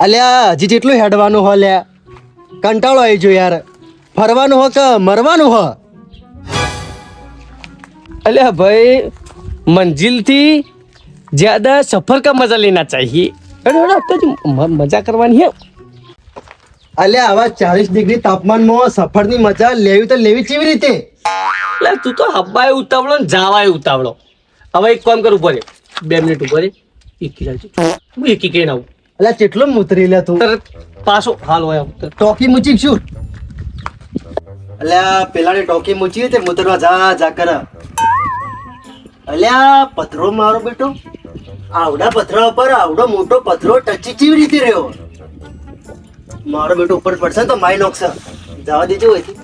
અલ્યા હજી જેટલું હેડવાનું હો લ્યા કંટાળો આવી જો યાર ફરવાનું હો કે મરવાનું હો अरे भाई मंजिल थी ज्यादा सफर का मजा लेना चाहिए अरे अरे अब तो मजा करवानी है અલ્યા આવા 40 ડિગ્રી તાપમાનમાં સફરની મજા લેવી તો લેવી કેવી રીતે એટલે તું તો હવાય ઉતાવળો ને જાવાય ઉતાવળો હવે એક કામ કરું પડે 2 મિનિટ ઉપર એકી ચાલજો હું એકી કહીને આવું અલ્યા કેટલો મુતરી લે તું તરત પાછો હાલ હોય ટોકી મૂચી શું અલ્યા પેલાની ટોકી મૂચી તે મુતરવા જા કર અલ્યા પથરો મારો બેટો આવડા પથરા ઉપર આવડો મોટો પથરો ટચી કેવી રીતે રહ્યો મારો બેટો ઉપર પડશે તો માઈ નોકશે જવા દેજો અહીંથી